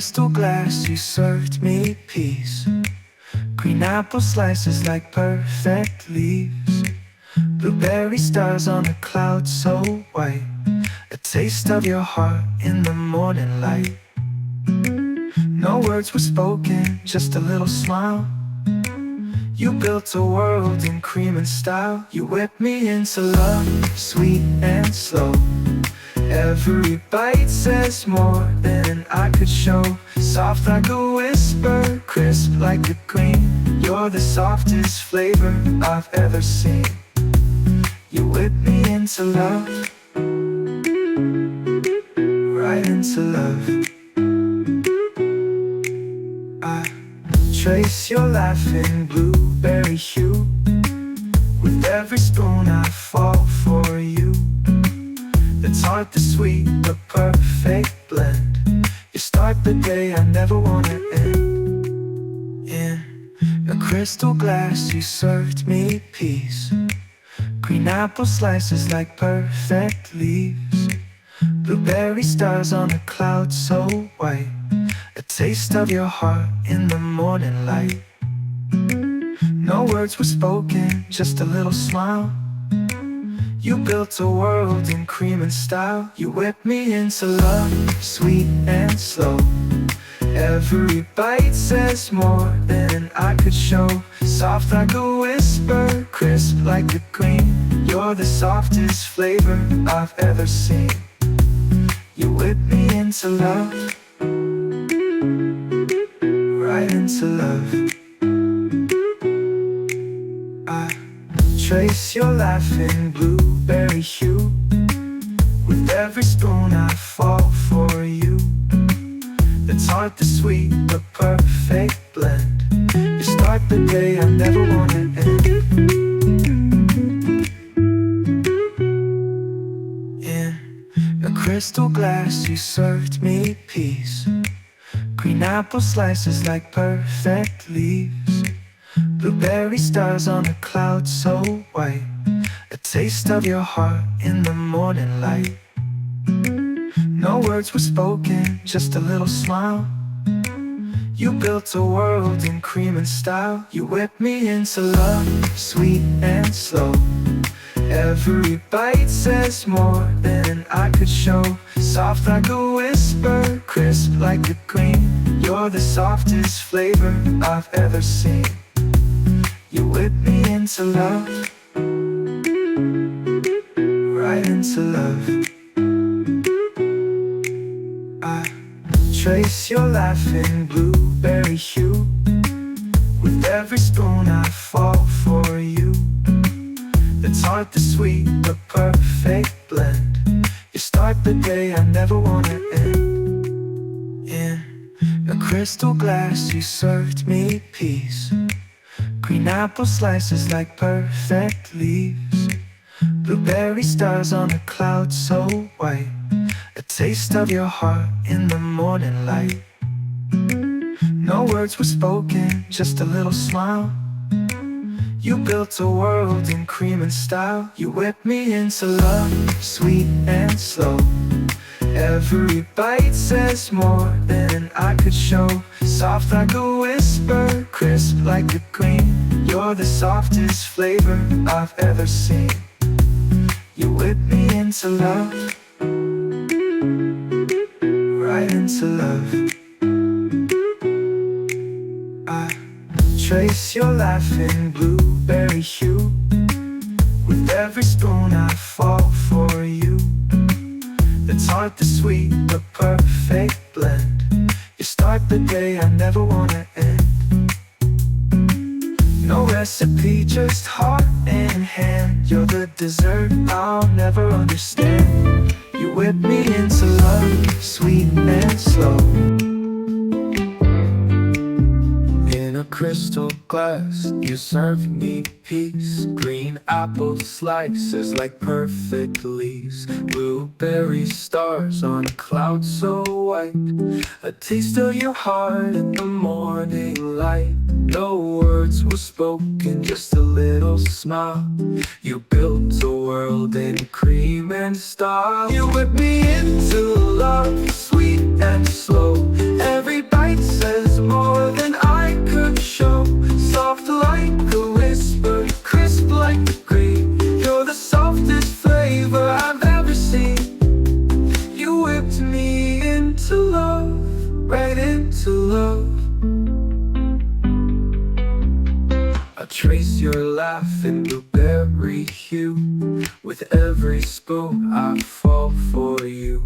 crystal glass you served me peace. Green apple slices like perfect leaves. Blueberry stars on a cloud so white. A taste of your heart in the morning light. No words were spoken, just a little smile. You built a world in cream and style. You whipped me into love, sweet and slow. Every bite says more than I could show. Soft like a whisper, crisp like a cream. You're the softest flavor I've ever seen. You whip me into love, right into love. I trace your laughing blueberry hue. With every spoon I fall for you. The tart, the sweet, the perfect blend. You start the day I never wanna end. In a crystal glass you served me peace. Green apple slices like perfect leaves. Blueberry stars on a cloud so white. A taste of your heart in the morning light. No words were spoken, just a little smile. You built a world in cream and style. You whipped me into love, sweet and slow. Every bite says more than I could show. Soft like a whisper, crisp like a cream. You're the softest flavor I've ever seen. You whipped me into love, right into love. I trace your laughing blueberry hue. With every spoon I fall for you. The tart, the sweet, the perfect blend. You start the day I never wanna end. In a crystal glass you served me peace. Green apple slices like perfect leaves. Blueberry stars on a cloud so white. A taste of your heart in the morning light. No words were spoken, just a little smile. You built a world in cream and style. You whipped me into love, sweet and slow. Every bite says more than I could show. Soft like a whisper, crisp like a cream. You're the softest flavor I've ever seen. You whipped me into love, right into love. I trace your laughing blueberry hue. With every spoon I fall for you. The tart, the sweet, the perfect blend. You start the day I never wanna end. In a crystal glass you served me peace. Green apple slices like perfect leaves. Blueberry stars on a cloud so white. A taste of your heart in the morning light. No words were spoken, just a little smile. You built a world in cream and style. You whipped me into love, sweet and slow. Every bite says more than I could show. Soft like a whisper, crisp like a cream. You're the softest flavor I've ever seen. You whipped me into love, right into love. I trace your laughing blueberry hue. With every spoon I fall for you. The tart, the sweet, the perfect blend. You start the day I never wanna end. No recipe, just heart and hand. You're the dessert I'll never understand. You whip me into love, sweet and slow. In a crystal glass you serve me peace. Green apple slices like perfect leaves. Blueberry stars on a cloud so white. A taste of your heart in the morning light. No words were spoken, just a little smile. You built a world in cream and style. You whipped me into love, sweet and slow. Every laughing blueberry hue. With every spoon I fall for you.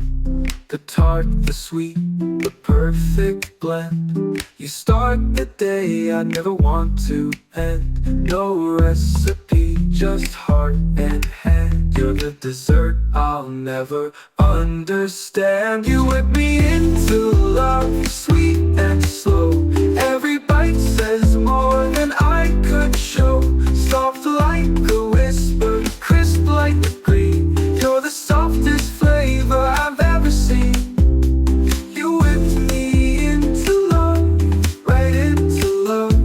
The tart, the sweet, the perfect blend. You start the day I never want to end. No recipe, just heart and hand. You're the dessert I'll never understand. You whip me into love, sweet and slow. Every bite says more than I could show. Soft like a whisper, crisp like the green. You're the softest flavor I've ever seen. You whipped me into love, right into love.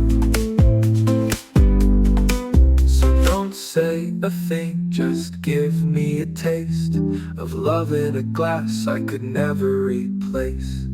So don't say a thing, just give me a taste of love in a glass I could never replace.